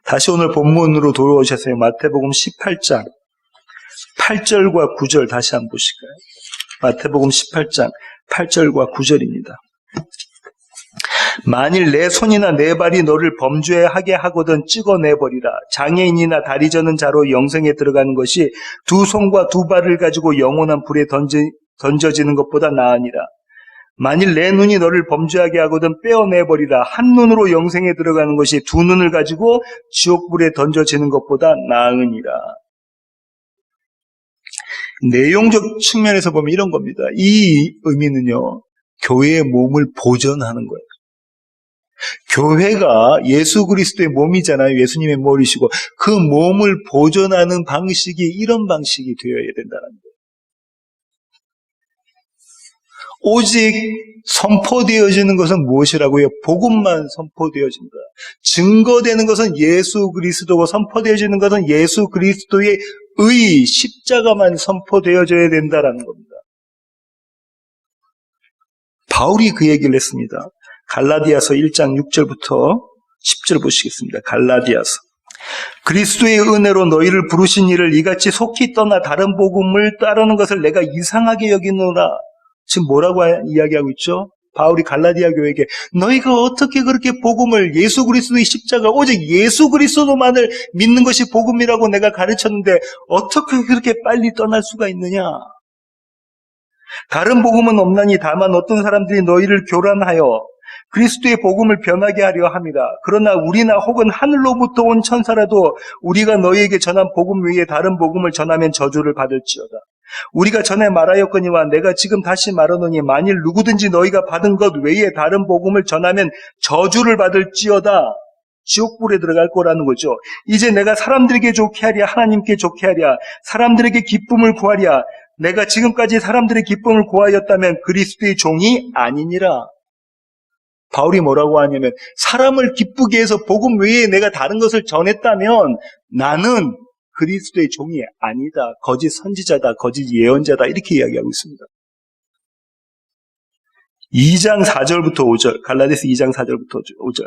B: 다시 오늘 본문으로 돌아오셔서요. 마태복음 18장 8절과 9절 다시 한번 보실까요? 마태복음 18장 8절과 9절입니다. 만일 내 손이나 내 발이 너를 범죄하게 하거든 찍어내버리라. 장애인이나 다리 저는 자로 영생에 들어가는 것이 두 손과 두 발을 가지고 영원한 불에 던져지는 것보다 나으니라. 만일 내 눈이 너를 범죄하게 하거든 빼어내버리라. 한 눈으로 영생에 들어가는 것이 두 눈을 가지고 지옥불에 던져지는 것보다 나으니라. 내용적 측면에서 보면 이런 겁니다. 이 의미는요, 교회의 몸을 보존하는 거예요. 교회가 예수 그리스도의 몸이잖아요. 예수님의 머리시고, 그 몸을 보존하는 방식이 이런 방식이 되어야 된다는 거예요. 오직 선포되어지는 것은 무엇이라고요? 복음만 선포되어진다. 증거되는 것은 예수 그리스도고 선포되어지는 것은 예수 그리스도의 의, 십자가만 선포되어져야 된다라는 겁니다. 바울이 그 얘기를 했습니다. 갈라디아서 1장 6절부터 10절 보시겠습니다. 갈라디아서. 그리스도의 은혜로 너희를 부르신 이를 이같이 속히 떠나 다른 복음을 따르는 것을 내가 이상하게 여기노라. 지금 뭐라고 이야기하고 있죠? 바울이 갈라디아 교회에게 너희가 어떻게 그렇게 복음을 예수 그리스도의 십자가 오직 예수 그리스도만을 믿는 것이 복음이라고 내가 가르쳤는데 어떻게 그렇게 빨리 떠날 수가 있느냐? 다른 복음은 없나니 다만 어떤 사람들이 너희를 교란하여 그리스도의 복음을 변하게 하려 합니다. 그러나 우리나 혹은 하늘로부터 온 천사라도 우리가 너희에게 전한 복음 외에 다른 복음을 전하면 저주를 받을지어다. 우리가 전에 말하였거니와 내가 지금 다시 말하노니 만일 누구든지 너희가 받은 것 외에 다른 복음을 전하면 저주를 받을지어다. 지옥불에 들어갈 거라는 거죠. 이제 내가 사람들에게 좋게 하랴 하나님께 좋게 하랴 사람들에게 기쁨을 구하랴 내가 지금까지 사람들의 기쁨을 구하였다면 그리스도의 종이 아니니라. 바울이 뭐라고 하냐면 사람을 기쁘게 해서 복음 외에 내가 다른 것을 전했다면 나는 그리스도의 종이 아니다. 거짓 선지자다. 거짓 예언자다. 이렇게 이야기하고 있습니다. 2장 4절부터 5절, 갈라디아서 2장 4절부터 5절.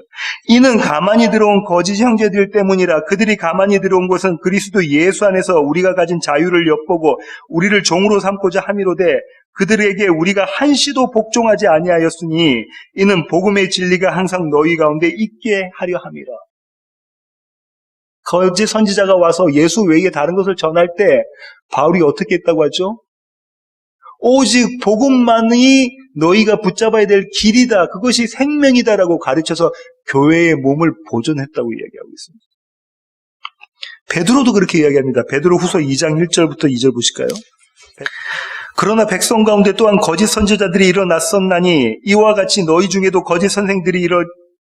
B: 이는 가만히 들어온 거짓 형제들 때문이라. 그들이 가만히 들어온 것은 그리스도 예수 안에서 우리가 가진 자유를 엿보고 우리를 종으로 삼고자 함이로되 그들에게 우리가 한시도 복종하지 아니하였으니 이는 복음의 진리가 항상 너희 가운데 있게 하려 함이라. 거짓 선지자가 와서 예수 외에 다른 것을 전할 때 바울이 어떻게 했다고 하죠? 오직 복음만이 너희가 붙잡아야 될 길이다. 그것이 생명이다라고 가르쳐서 교회의 몸을 보존했다고 이야기하고 있습니다. 베드로도 그렇게 이야기합니다. 베드로 후서 2장 1절부터 2절 보실까요? 그러나 백성 가운데 또한 거짓 선지자들이 일어났었나니 이와 같이 너희 중에도 거짓 선생들이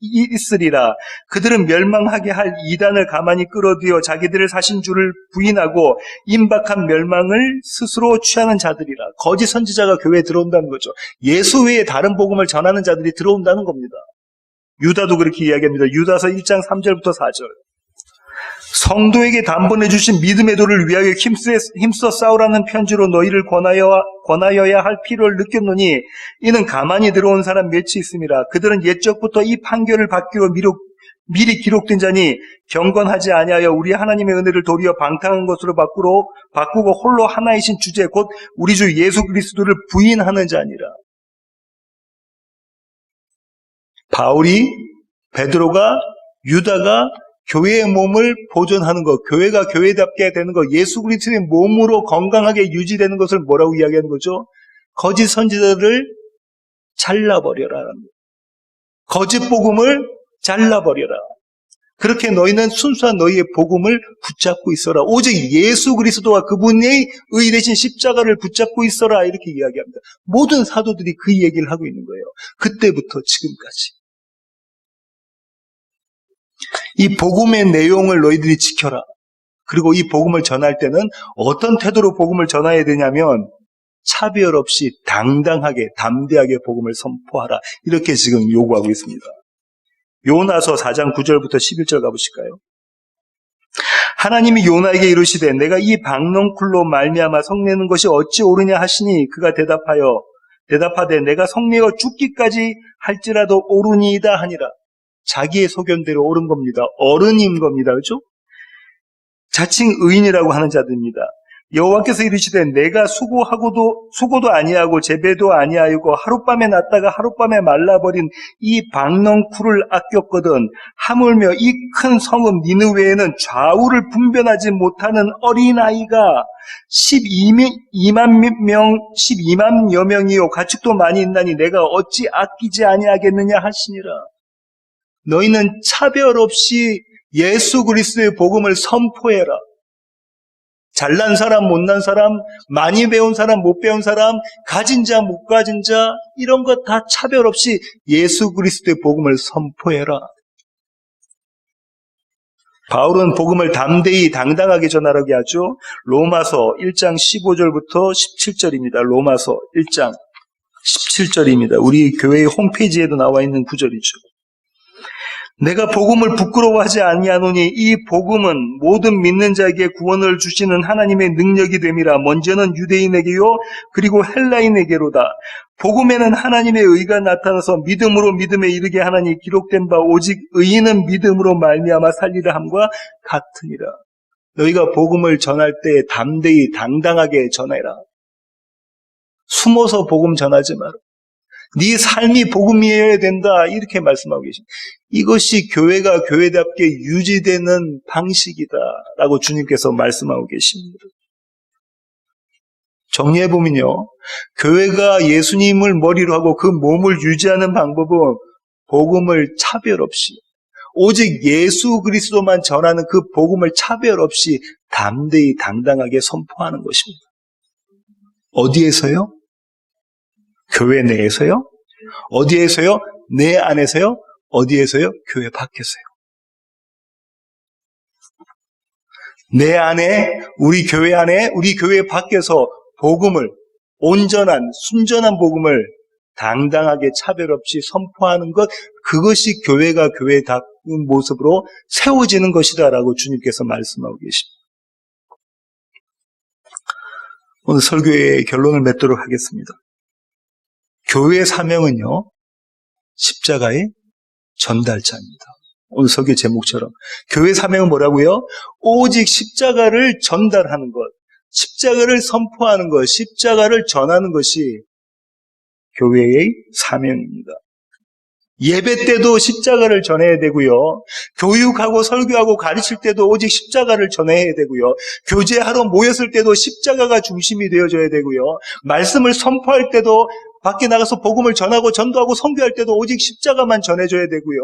B: 있으리라. 그들은 멸망하게 할 이단을 가만히 끌어들여 자기들을 사신 줄을 부인하고 임박한 멸망을 스스로 취하는 자들이라. 거짓 선지자가 교회에 들어온다는 거죠. 예수 외에 다른 복음을 전하는 자들이 들어온다는 겁니다. 유다도 그렇게 이야기합니다. 유다서 1장 3절부터 4절. 성도에게 단번에 주신 믿음의 도를 위하여 힘써 싸우라는 편지로 너희를 권하여야 할 필요를 느꼈노니 이는 가만히 들어온 사람 몇이 있습니다. 그들은 옛적부터 이 판결을 받기로 미리 기록된 자니 경건하지 아니하여 우리 하나님의 은혜를 도리어 방탕한 것으로 바꾸고 홀로 하나이신 주제 곧 우리 주 예수 그리스도를 부인하는 자니라. 바울이, 베드로가, 유다가 교회의 몸을 보존하는 것, 교회가 교회답게 되는 것, 예수 그리스도의 몸으로 건강하게 유지되는 것을 뭐라고 이야기하는 거죠? 거짓 선지자들을 잘라버려라. 거짓 복음을 잘라버려라. 그렇게 너희는 순수한 너희의 복음을 붙잡고 있어라. 오직 예수 그리스도와 그분의 의 대신 십자가를 붙잡고 있어라. 이렇게 이야기합니다. 모든 사도들이 그 얘기를 하고 있는 거예요. 그때부터 지금까지. 이 복음의 내용을 너희들이 지켜라. 그리고 이 복음을 전할 때는 어떤 태도로 복음을 전해야 되냐면 차별 없이 당당하게 담대하게 복음을 선포하라. 이렇게 지금 요구하고 있습니다. 요나서 4장 9절부터 11절 가보실까요? 하나님이 요나에게 이르시되 내가 이 박넝쿨로 말미암아 성내는 것이 어찌 옳으냐 하시니 그가 대답하되 내가 성내어 죽기까지 할지라도 옳으니이다 하니라. 자기의 소견대로 옳은 겁니다. 어른인 겁니다. 그렇죠? 자칭 의인이라고 하는 자들입니다. 여호와께서 이르시되 내가 수고도 아니하고 재배도 아니하고 하룻밤에 났다가 하룻밤에 말라버린 이 박넝쿨을 아꼈거든. 하물며 이 큰 성읍 니느웨에는 좌우를 분별하지 못하는 어린아이가 12만여 명이요 가축도 많이 있나니 내가 어찌 아끼지 아니하겠느냐 하시니라. 너희는 차별 없이 예수 그리스도의 복음을 선포해라. 잘난 사람, 못난 사람, 많이 배운 사람, 못 배운 사람, 가진 자, 못 가진 자, 이런 것 다 차별 없이 예수 그리스도의 복음을 선포해라. 바울은 복음을 담대히 당당하게 전하라고 하죠. 로마서 1장 15절부터 17절입니다. 로마서 1장 17절입니다. 우리 교회의 홈페이지에도 나와 있는 구절이죠. 내가 복음을 부끄러워하지 아니하노니 이 복음은 모든 믿는 자에게 구원을 주시는 하나님의 능력이 됨이라. 먼저는 유대인에게요 그리고 헬라인에게로다. 복음에는 하나님의 의가 나타나서 믿음으로 믿음에 이르게 하나니 기록된 바 오직 의인은 믿음으로 말미암아 살리라 함과 같으니라. 너희가 복음을 전할 때 담대히 당당하게 전해라. 숨어서 복음 전하지 마라. 네 삶이 복음이어야 된다. 이렇게 말씀하고 계십니다. 이것이 교회가 교회답게 유지되는 방식이다. 라고 주님께서 말씀하고 계십니다. 정리해보면요. 교회가 예수님을 머리로 하고 그 몸을 유지하는 방법은 복음을 차별 없이 오직 예수 그리스도만 전하는 그 복음을 차별 없이 담대히 당당하게 선포하는 것입니다. 어디에서요? 교회 내에서요? 어디에서요? 내 안에서요? 어디에서요? 교회 밖에서요. 내 안에, 우리 교회 안에, 우리 교회 밖에서 복음을, 온전한, 순전한 복음을 당당하게 차별 없이 선포하는 것, 그것이 교회가 교회다운 모습으로 세워지는 것이다라고 주님께서 말씀하고 계십니다. 오늘 설교의 결론을 맺도록 하겠습니다. 교회의 사명은요, 십자가의 전달자입니다. 오늘 설교 제목처럼. 교회 사명은 뭐라고요? 오직 십자가를 전달하는 것, 십자가를 선포하는 것, 십자가를 전하는 것이 교회의 사명입니다. 예배 때도 십자가를 전해야 되고요. 교육하고 설교하고 가르칠 때도 오직 십자가를 전해야 되고요. 교제하러 모였을 때도 십자가가 중심이 되어져야 되고요. 말씀을 선포할 때도 밖에 나가서 복음을 전하고 전도하고 선교할 때도 오직 십자가만 전해줘야 되고요.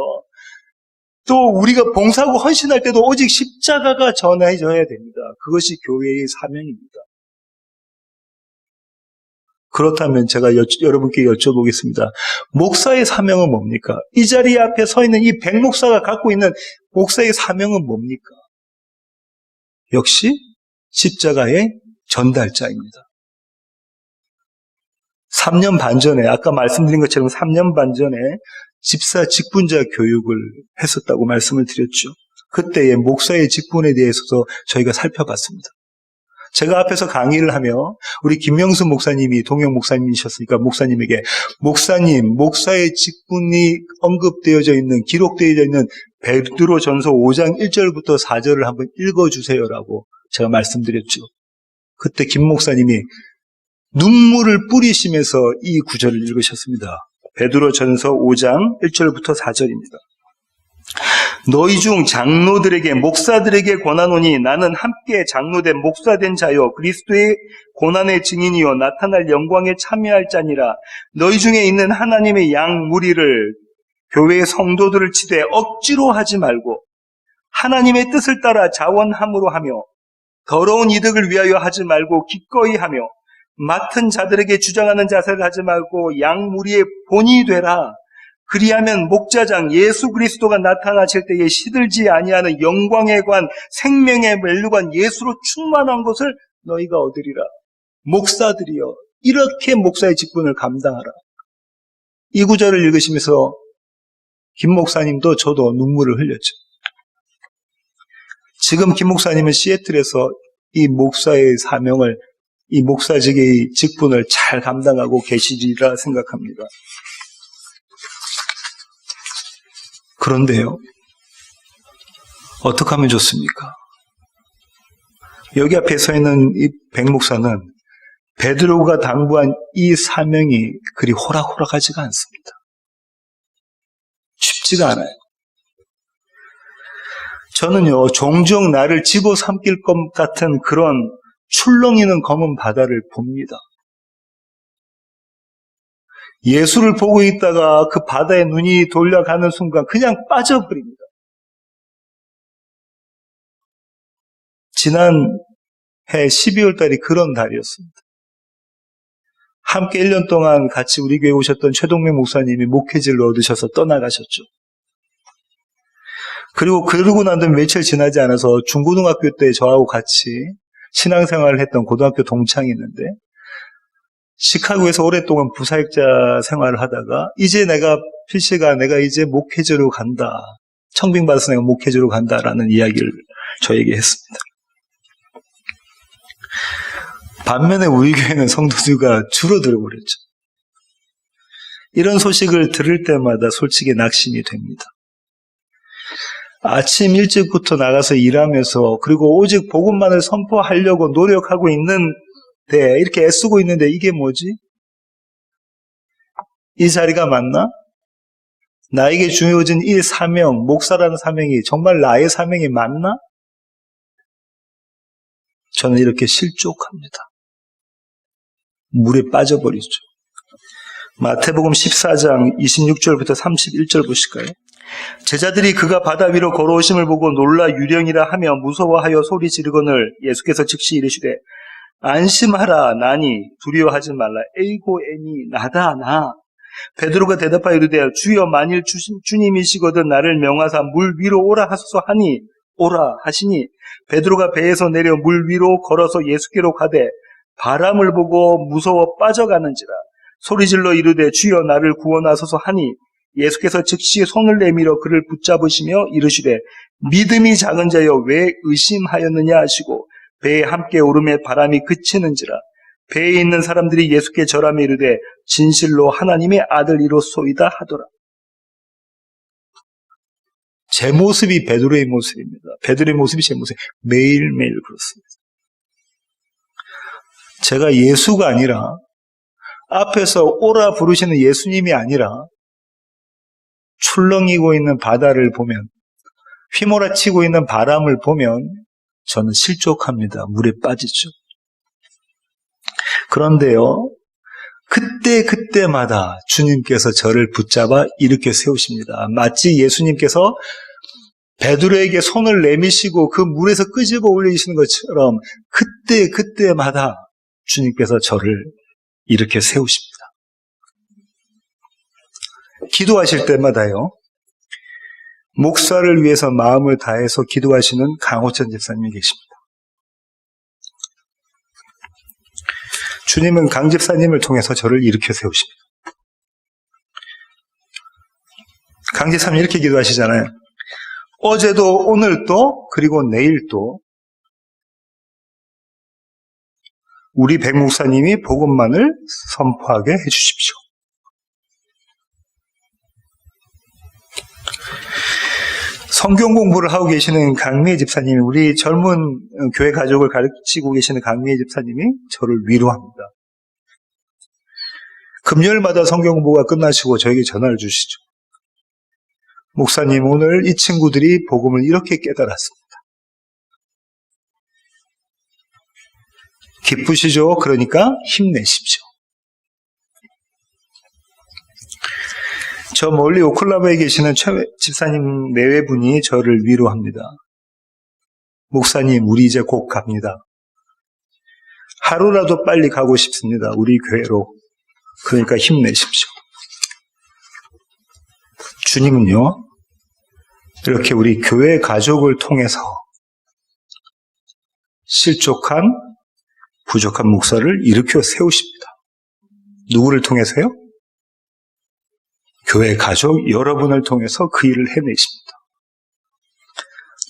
B: 또 우리가 봉사하고 헌신할 때도 오직 십자가가 전해져야 됩니다. 그것이 교회의 사명입니다. 그렇다면 제가 여러분께 여쭤보겠습니다. 목사의 사명은 뭡니까? 이 자리 앞에 서 있는 이 백 목사가 갖고 있는 목사의 사명은 뭡니까? 역시 십자가의 전달자입니다. 3년 반 전에, 아까 말씀드린 것처럼 3년 반 전에 집사 직분자 교육을 했었다고 말씀을 드렸죠. 그때의 목사의 직분에 대해서도 저희가 살펴봤습니다. 제가 앞에서 강의를 하며 우리 김명수 목사님이 동영 목사님이셨으니까 목사님에게 목사님, 목사의 직분이 언급되어져 있는, 기록되어져 있는 베드로전서 5장 1절부터 4절을 한번 읽어주세요라고 제가 말씀드렸죠. 그때 김 목사님이 눈물을 뿌리시면서 이 구절을 읽으셨습니다. 베드로전서 5장 1절부터 4절입니다. 너희 중 장로들에게 목사들에게 권하노니 나는 함께 장로된 목사된 자요 그리스도의 고난의 증인이요 나타날 영광에 참여할 자니라. 너희 중에 있는 하나님의 양 무리를 교회의 성도들을 치되 억지로 하지 말고 하나님의 뜻을 따라 자원함으로 하며 더러운 이득을 위하여 하지 말고 기꺼이 하며 맡은 자들에게 주장하는 자세를 하지 말고 양 무리의 본이 되라. 그리하면 목자장 예수 그리스도가 나타나실 때에 시들지 아니하는 영광의 관, 생명의 멜루관 예수로 충만한 것을 너희가 얻으리라. 목사들이여, 이렇게 목사의 직분을 감당하라. 이 구절을 읽으시면서 김 목사님도 저도 눈물을 흘렸죠. 지금 김 목사님은 시애틀에서 이 목사의 사명을, 이 목사직의 직분을 잘 감당하고 계시리라 생각합니다. 그런데요, 어떻게 하면 좋습니까? 여기 앞에 서 있는 이 백 목사는 베드로가 당부한 이 사명이 그리 호락호락하지가 않습니다. 쉽지가 않아요. 저는요, 종종 나를 집어삼킬 것 같은 그런 출렁이는 검은 바다를 봅니다. 예수를 보고 있다가 그 바다에 눈이 돌려가는 순간 그냥 빠져버립니다. 지난해 12월 달이 그런 달이었습니다. 함께 1년 동안 같이 우리 교회에 오셨던 최동명 목사님이 목회지를 얻으셔서 떠나가셨죠. 그러고 난 다음에 며칠 지나지 않아서 중고등학교 때 저하고 같이 신앙생활을 했던 고등학교 동창이 있는데 시카고에서 오랫동안 부사역자 생활을 하다가 이제 필시가 내가 이제 목회자로 간다. 청빙받아서 내가 목회자로 간다라는 이야기를 저에게 했습니다. 반면에 우리 교회는 성도수가 줄어들어 버렸죠. 이런 소식을 들을 때마다 솔직히 낙심이 됩니다. 아침 일찍부터 나가서 일하면서 그리고 오직 복음만을 선포하려고 노력하고 있는데 이렇게 애쓰고 있는데 이게 뭐지? 이 자리가 맞나? 나에게 주어진 이 사명, 목사라는 사명이 정말 나의 사명이 맞나? 저는 이렇게 실족합니다. 물에 빠져버리죠. 마태복음 14장 26절부터 31절 보실까요? 제자들이 그가 바다 위로 걸어오심을 보고 놀라 유령이라 하며 무서워하여 소리 지르거늘 예수께서 즉시 이르시되 안심하라 나니 두려워하지 말라. 에이고 애니 나다 나. 베드로가 대답하여 이르되 주여 만일 주님이시거든 나를 명하사 물 위로 오라 하소서 하니 오라 하시니 베드로가 배에서 내려 물 위로 걸어서 예수께로 가되 바람을 보고 무서워 빠져가는지라 소리질러 이르되 주여 나를 구원하소서 하니 예수께서 즉시 손을 내밀어 그를 붙잡으시며 이르시되 믿음이 작은 자여 왜 의심하였느냐 하시고 배에 함께 오름에 바람이 그치는지라 배에 있는 사람들이 예수께 절하며 이르되 진실로 하나님의 아들이로소이다 하더라. 제 모습이 베드로의 모습입니다. 베드로의 모습이 제 모습. 매일매일 그렇습니다. 제가 예수가 아니라 앞에서 오라 부르시는 예수님이 아니라 출렁이고 있는 바다를 보면 휘몰아치고 있는 바람을 보면 저는 실족합니다. 물에 빠지죠. 그런데요. 그때마다 주님께서 저를 붙잡아 일으켜 세우십니다. 마치 예수님께서 베드로에게 손을 내미시고 그 물에서 끄집어 올리시는 것처럼 그때마다 주님께서 저를 일으켜 세우십니다. 기도하실 때마다요. 목사를 위해서 마음을 다해서 기도하시는 강호천 집사님이 계십니다. 주님은 강 집사님을 통해서 저를 일으켜 세우십니다. 강 집사님 이렇게 기도하시잖아요. 어제도 오늘도 그리고 내일도 우리 백 목사님이 복음만을 선포하게 해주십시오. 성경 공부를 하고 계시는 강미애 집사님이 우리 젊은 교회 가족을 가르치고 계시는 강미애 집사님이 저를 위로합니다. 금요일마다 성경 공부가 끝나시고 저에게 전화를 주시죠. 목사님 오늘 이 친구들이 복음을 이렇게 깨달았습니다. 기쁘시죠? 그러니까 힘내십시오. 저 멀리 오클라호마에 계시는 최 집사님 내외분이 저를 위로합니다. 목사님, 우리 이제 곧 갑니다. 하루라도 빨리 가고 싶습니다. 우리 교회로. 그러니까 힘내십시오. 주님은요, 이렇게 우리 교회 가족을 통해서 실족한, 부족한 목사를 일으켜 세우십니다. 누구를 통해서요? 교회 가족 여러분을 통해서 그 일을 해내십니다.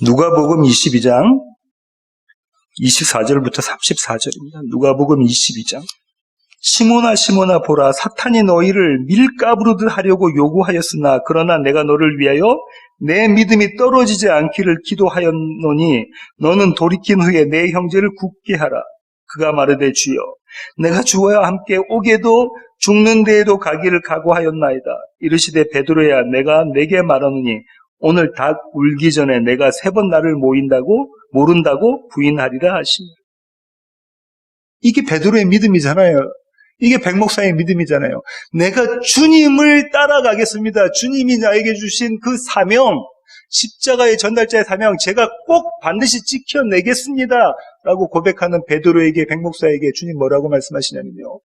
B: 누가복음 22장 24절부터 34절입니다. 누가복음 22장 시몬아 시몬아 보라 사탄이 너희를 밀가부르듯 하려고 요구하였으나 그러나 내가 너를 위하여 내 믿음이 떨어지지 않기를 기도하였노니 너는 돌이킨 후에 내 형제를 굳게 하라. 그가 말하되 주여 내가 주와 함께 오게도 죽는 데에도 가기를 각오하였나이다. 이르시되 베드로야 내가 내게 말하노니 오늘 닭 울기 전에 내가 3번 나를 모른다고 부인하리라 하시니. 이게 베드로의 믿음이잖아요. 이게 백 목사의 믿음이잖아요. 내가 주님을 따라가겠습니다. 주님이 나에게 주신 그 사명, 십자가의 전달자의 사명 제가 꼭 반드시 지켜내겠습니다. 라고 고백하는 베드로에게 백 목사에게 주님 뭐라고 말씀하시냐면요.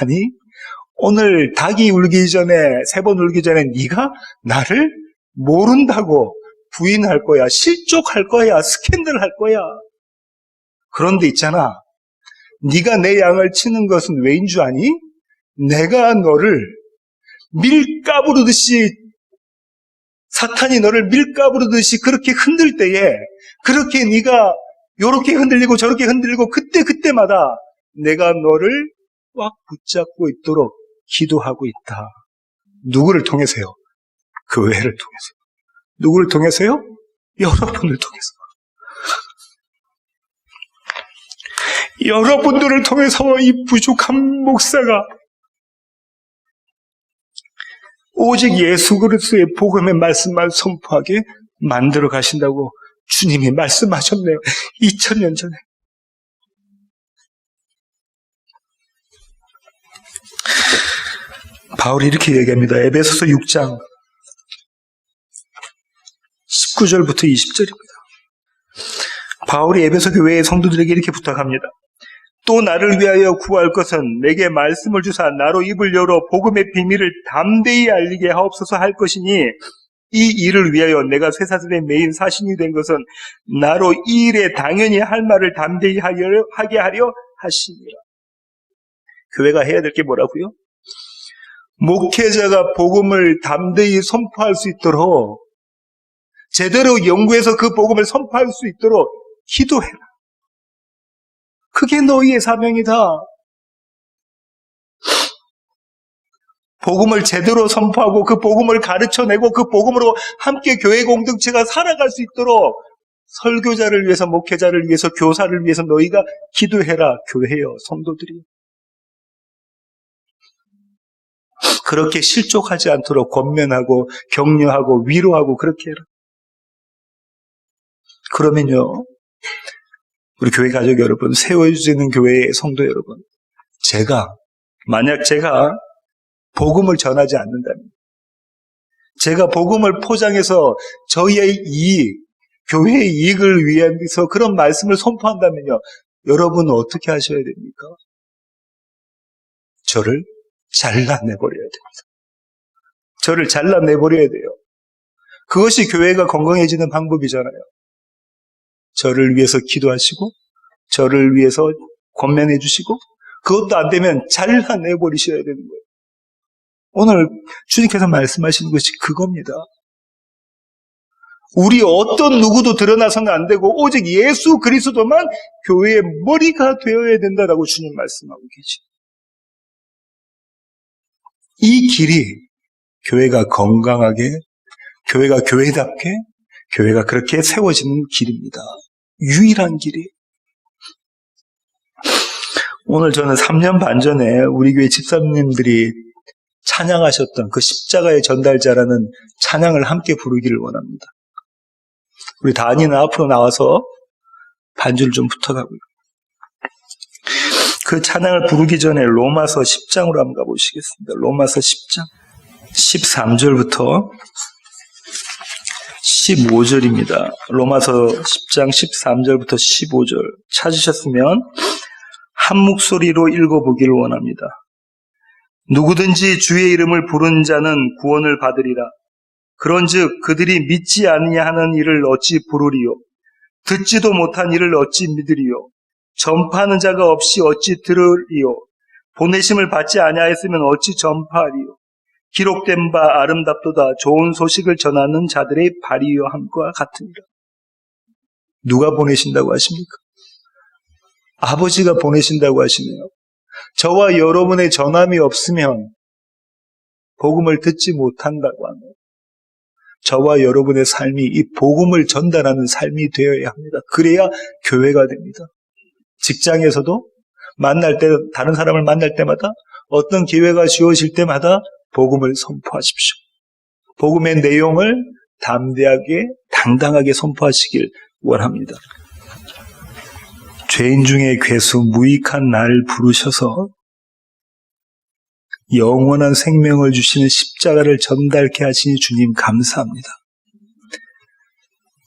B: 아니 오늘 닭이 울기 전에 3번 울기 전에 네가 나를 모른다고 부인할 거야. 실족할 거야. 스캔들 할 거야. 그런데 있잖아. 네가 내 양을 치는 것은 왜인 줄 아니? 내가 너를 밀가부르듯이, 사탄이 너를 밀가부르듯이 그렇게 흔들 때에, 그렇게 네가 요렇게 흔들리고 저렇게 흔들리고 그때마다 내가 너를 꽉 붙잡고 있도록 기도하고 있다. 누구를 통해서요? 교회를 통해서. 누구를 통해서요? 여러분을 통해서. 여러분들을 통해서 이 부족한 목사가 오직 예수 그리스도의 복음의 말씀만 선포하게 만들어 가신다고 주님이 말씀하셨네요. 2000년 전에. 바울이 이렇게 얘기합니다. 에베소서 6장 19절부터 20절입니다. 바울이 에베소 교회의 성도들에게 이렇게 부탁합니다. 또 나를 위하여 구할 것은 내게 말씀을 주사 나로 입을 열어 복음의 비밀을 담대히 알리게 하옵소서 할 것이니 이 일을 위하여 내가 쇠사슬에 매인 사신이 된 것은 나로 이 일에 당연히 할 말을 담대히 하게 하려 하시니라. 교회가 해야 될 게 뭐라고요? 목회자가 복음을 담대히 선포할 수 있도록, 제대로 연구해서 그 복음을 선포할 수 있도록 기도해라. 그게 너희의 사명이다. 복음을 제대로 선포하고 그 복음을 가르쳐내고 그 복음으로 함께 교회 공동체가 살아갈 수 있도록 설교자를 위해서, 목회자를 위해서, 교사를 위해서 너희가 기도해라. 교회여, 성도들이. 그렇게 실족하지 않도록 권면하고 격려하고 위로하고 그렇게 해라. 그러면요, 우리 교회 가족 여러분, 세워주시는 교회의 성도 여러분, 만약 제가 복음을 전하지 않는다면, 제가 복음을 포장해서 저희의 이익, 교회의 이익을 위해서 그런 말씀을 선포한다면요, 여러분은 어떻게 하셔야 됩니까? 저를 잘라내버려야 됩니다. 저를 잘라내버려야 돼요. 그것이 교회가 건강해지는 방법이잖아요. 저를 위해서 기도하시고, 저를 위해서 권면해 주시고, 그것도 안 되면 잘라내버리셔야 되는 거예요. 오늘 주님께서 말씀하시는 것이 그겁니다. 우리 어떤 누구도 드러나서는 안 되고 오직 예수 그리스도만 교회의 머리가 되어야 된다라고 주님 말씀하고 계십니다. 이 길이 교회가 건강하게, 교회가 교회답게, 교회가 그렇게 세워지는 길입니다. 유일한 길이. 오늘 저는 3년 반 전에 우리 교회 집사님들이 찬양하셨던 그 십자가의 전달자라는 찬양을 함께 부르기를 원합니다. 우리 다니는 앞으로 나와서 반주를 좀 붙어가고요. 그 찬양을 부르기 전에 로마서 10장으로 한번 가보시겠습니다. 로마서 10장 13절부터 15절입니다. 로마서 10장 13절부터 15절 찾으셨으면 한 목소리로 읽어보기를 원합니다. 누구든지 주의 이름을 부른 자는 구원을 받으리라. 그런즉 그들이 믿지 아니하는 하는 일을 어찌 부르리요? 듣지도 못한 일을 어찌 믿으리요? 전파하는 자가 없이 어찌 들으리요? 보내심을 받지 아니하였으면 어찌 전파하리요? 기록된 바 아름답도다. 좋은 소식을 전하는 자들의 발이여 함과 같으니라. 누가 보내신다고 하십니까? 아버지가 보내신다고 하시네요. 저와 여러분의 전함이 없으면 복음을 듣지 못한다고 하네요. 저와 여러분의 삶이 이 복음을 전달하는 삶이 되어야 합니다. 그래야 교회가 됩니다. 직장에서도 만날 때, 다른 사람을 만날 때마다, 어떤 기회가 주어질 때마다 복음을 선포하십시오. 복음의 내용을 담대하게, 당당하게 선포하시길 원합니다. 죄인 중에 괴수 무익한 나를 부르셔서 영원한 생명을 주시는 십자가를 전달케 하시니 주님 감사합니다.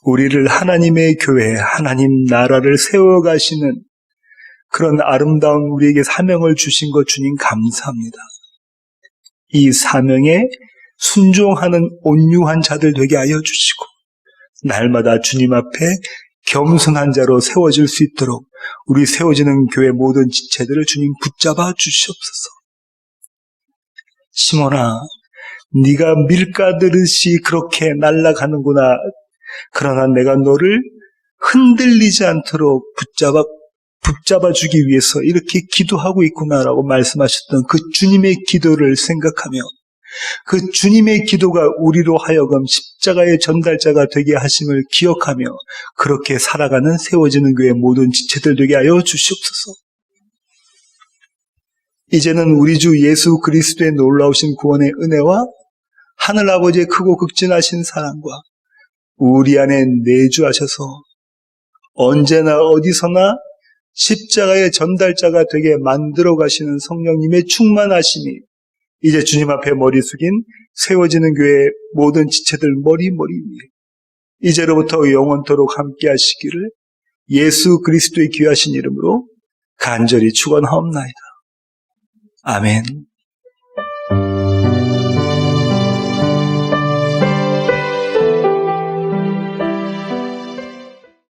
B: 우리를 하나님의 교회, 하나님 나라를 세워가시는 그런 아름다운 우리에게 사명을 주신 것 주님 감사합니다. 이 사명에 순종하는 온유한 자들 되게 하여 주시고, 날마다 주님 앞에 겸손한 자로 세워질 수 있도록 우리 세워지는 교회 모든 지체들을 주님 붙잡아 주시옵소서. 시몬아, 네가 밀가듯이 그렇게 날아가는구나. 그러나 내가 너를 흔들리지 않도록 붙잡아 주기 위해서 이렇게 기도하고 있구나라고 말씀하셨던 그 주님의 기도를 생각하며 그 주님의 기도가 우리로 하여금 십자가의 전달자가 되게 하심을 기억하며 그렇게 살아가는 세워지는 교회 모든 지체들 되게 하여 주시옵소서. 이제는 우리 주 예수 그리스도의 놀라우신 구원의 은혜와 하늘아버지의 크고 극진하신 사랑과 우리 안에 내주하셔서 언제나 어디서나 십자가의 전달자가 되게 만들어 가시는 성령님의 충만하심이 이제 주님 앞에 머리 숙인 세워지는 교회 모든 지체들 머리 위에 이제로부터 영원토록 함께 하시기를 예수 그리스도의 귀하신 이름으로 간절히 축원하옵나이다. 아멘.